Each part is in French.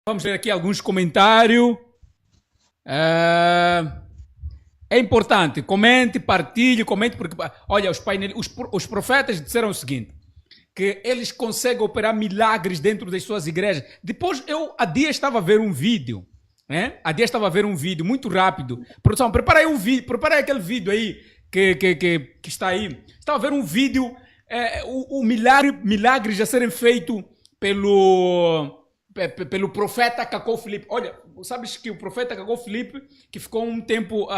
Vamos ver aqui alguns comentários. É importante, comente, partilhe, comente, porque, olha, os profetas disseram o seguinte, que eles conseguem operar milagres dentro das suas igrejas. Depois, há dias estava a ver um vídeo, né? Há dias estava a ver um vídeo muito rápido. Produção, prepara aí um vídeo, prepara aí aquele vídeo aí que está aí. Estava a ver um vídeo, milagres a serem feitos pelo profeta Cacau Filipe. Olha, sabes que o profeta Cacau Filipe, que ficou um tempo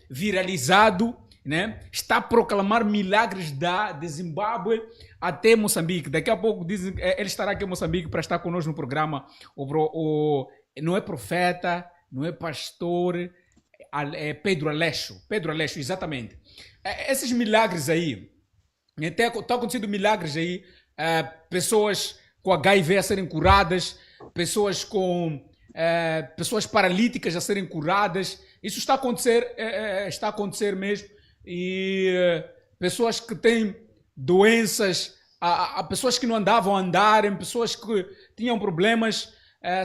viralizado, né? Está a proclamar milagres de Zimbábue até Moçambique. Daqui a pouco dizem, ele estará aqui em Moçambique para estar conosco no programa. Não é profeta, não é pastor, é Pedro Aleixo. Pedro Aleixo, exatamente. Esses milagres aí, está acontecendo milagres aí, pessoas com HIV a serem curadas, pessoas paralíticas a serem curadas. Isso está a acontecer mesmo. E pessoas que têm doenças, pessoas que não andavam a andar, pessoas que tinham problemas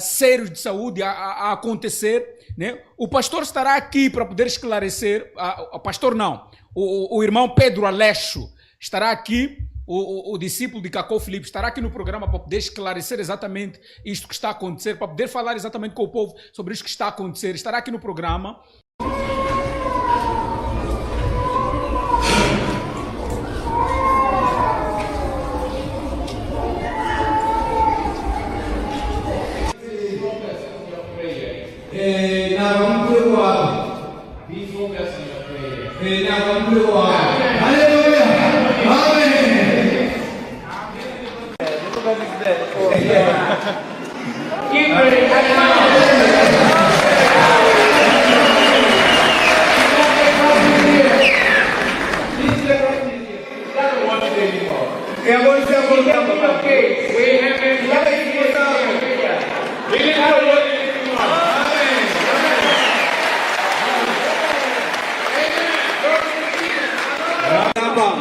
sérios de saúde a acontecer, né? O pastor estará aqui para poder esclarecer, o pastor não, o irmão Pedro Aleixo estará aqui, o discípulo de Cacau Filipe estará aqui no programa para poder esclarecer exatamente isto que está a acontecer, para poder falar exatamente com o povo sobre isto que está a acontecer. Estará aqui no programa.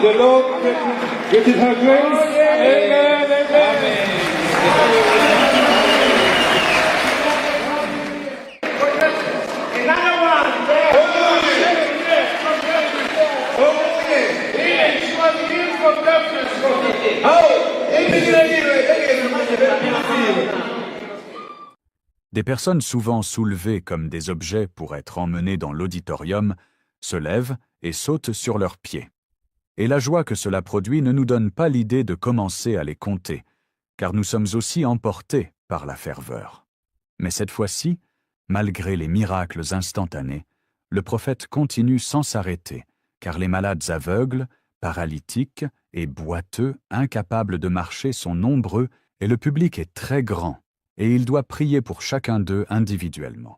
The Lord with her grace. Amen. Amen. Another one. She was healed from deafness. Des personnes souvent soulevées comme des objets pour être emmenées dans l'auditorium se lèvent et sautent sur leurs pieds. Et la joie que cela produit ne nous donne pas l'idée de commencer à les compter, car nous sommes aussi emportés par la ferveur. Mais cette fois-ci, malgré les miracles instantanés, le prophète continue sans s'arrêter, car les malades aveugles, paralytiques et boiteux, incapables de marcher sont nombreux et le public est très grand, et il doit prier pour chacun d'eux individuellement.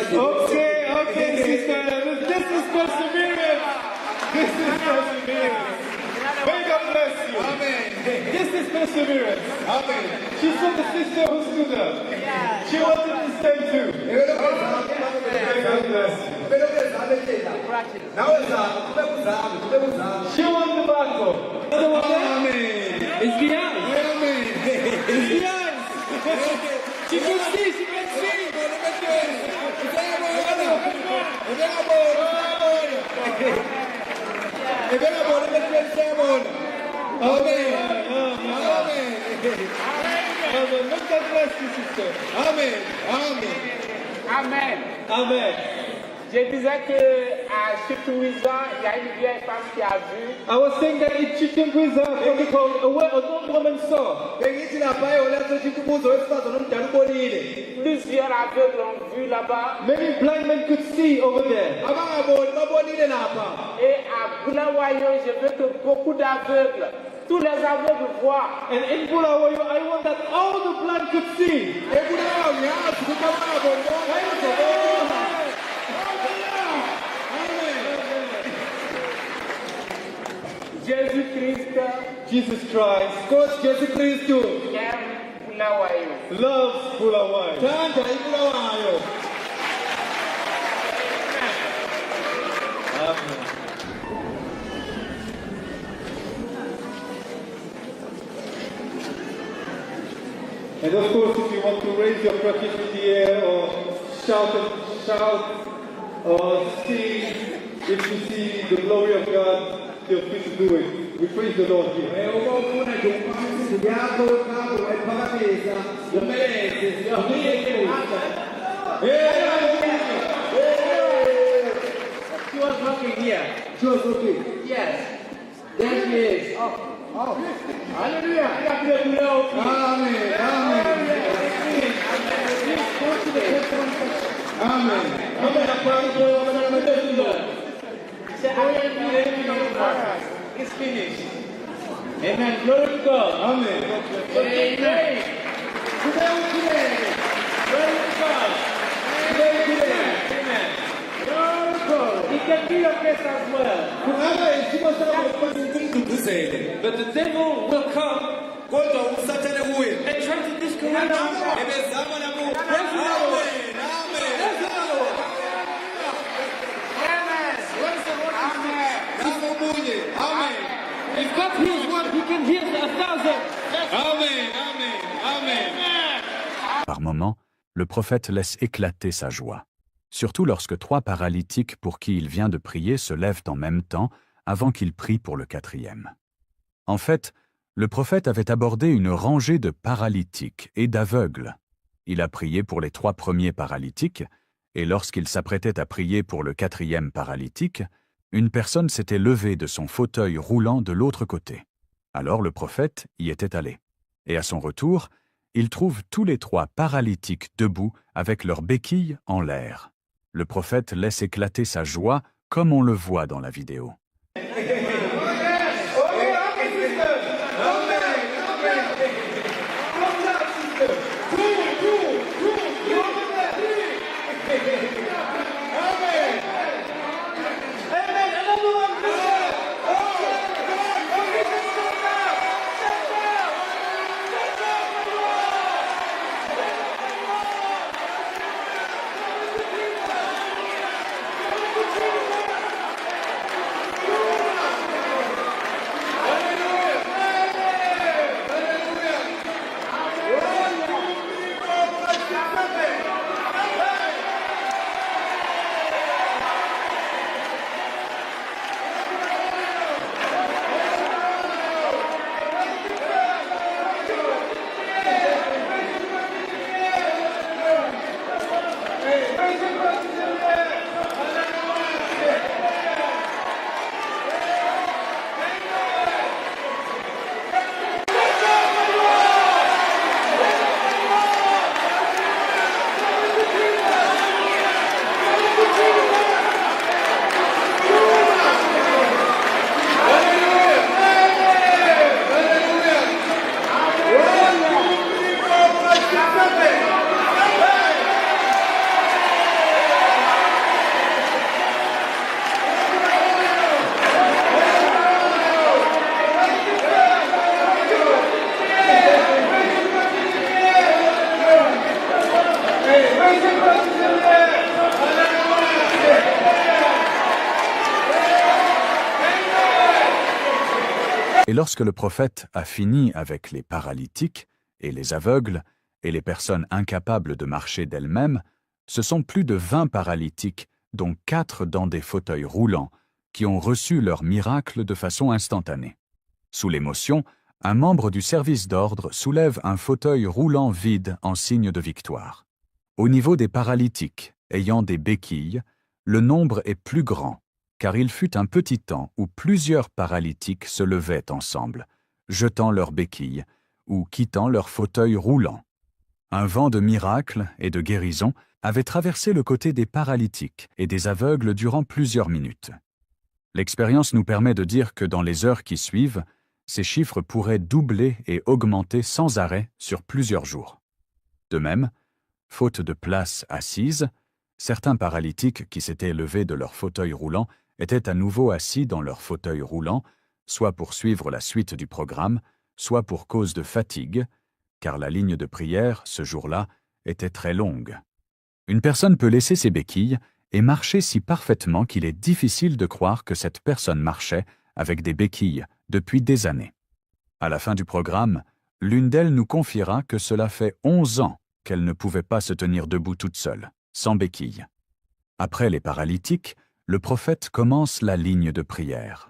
Okay, sister. This is perseverance. This is perseverance. May God bless you. Amen. This is perseverance. Amen. She's from the sister who stood up. She wanted to stay too. May God bless you. She won the battle. Amen. It's the eyes. Amen. It's the eyes. She can see. She can see. Amen. Amen. Let God bless you, sister. Amen. Amen. Amen. Amen. Je disais que à Chitouiza, il y a une vieille femme qui a vu. I was saying that in Chitimbuza, something called an old woman saw. Bengithi lapha eholesa chikubuzo wesifazana omdala ubonile. Plusieurs aveugles ont vu là-bas. Many blind men could see over there. Abangaboni babonile lapha. Et à Bulawayo, je veux que beaucoup d'aveugles, tous les aveugles voient. And in Bulawayo, I want that all the blind could see. Ebulawayo ngiyazi ukuthi abangaboni bonke bazobona. Jésus-Christ Jesus Christ Nkosi Jesu Kristu aime Bulawayo. loves Bulawayo. thanda iBulawayo. Amen. And of course, if you want to raise your bracket in the air or shout or sing, if you see the glory of God, feel free to do it. We praise the Lord here. Uma ufuna nje umphakathi yakho uhambe wayiphakamisa yomeleze yomeleze. She was working here. She was okay. Yes. There she is. Hallelujah. Amen. Amen. Amen. It's finished. Amen. Glory to God. Amen. Amen. Glory to God. Amen. Glory to God. It can be your case as well. Kungaba isimo sakho kumduduzele. But the devil will come Kodwa usathane kuye. and try to discourage you. Ebezama nabo. Nabo munye. Amen. If God hears one, he can hear 1,000. Amen. Amen. Amen. Par moments, le prophète laisse éclater sa joie, surtout lorsque 3 paralytiques pour qui il vient de prier se lèvent en même temps avant qu'il prie pour le 4e. En fait, le prophète avait abordé une rangée de paralytiques et d'aveugles. Il a prié pour les 3 premiers paralytiques, et lorsqu'il s'apprêtait à prier pour le 4e paralytique, une personne s'était levée de son fauteuil roulant de l'autre côté. Alors le prophète y était allé. Et à son retour, il trouve tous les 3 paralytiques debout avec leurs béquilles en l'air. Le prophète laisse éclater sa joie comme on le voit dans la vidéo. Et lorsque le prophète a fini avec les paralytiques et les aveugles et les personnes incapables de marcher d'elles-mêmes, ce sont plus de 20 paralytiques, dont 4 dans des fauteuils roulants, qui ont reçu leur miracle de façon instantanée. Sous l'émotion, un membre du service d'ordre soulève un fauteuil roulant vide en signe de victoire. Au niveau des paralytiques ayant des béquilles, le nombre est plus grand, car il fut un petit temps où plusieurs paralytiques se levaient ensemble, jetant leurs béquilles ou quittant leur fauteuil roulant. Un vent de miracles et de guérison avait traversé le côté des paralytiques et des aveugles durant plusieurs minutes. L'expérience nous permet de dire que dans les heures qui suivent, ces chiffres pourraient doubler et augmenter sans arrêt sur plusieurs jours. De même, faute de place assise, certains paralytiques qui s'étaient levés de leur fauteuil roulant étaient à nouveau assis dans leur fauteuil roulant, soit pour suivre la suite du programme, soit pour cause de fatigue, car la ligne de prière, ce jour-là, était très longue. Une personne peut laisser ses béquilles et marcher si parfaitement qu'il est difficile de croire que cette personne marchait avec des béquilles depuis des années. À la fin du programme, l'une d'elles nous confiera que cela fait 11 ans qu'elle ne pouvait pas se tenir debout toute seule, sans béquilles. Après les paralytiques, le prophète commence la ligne de prière.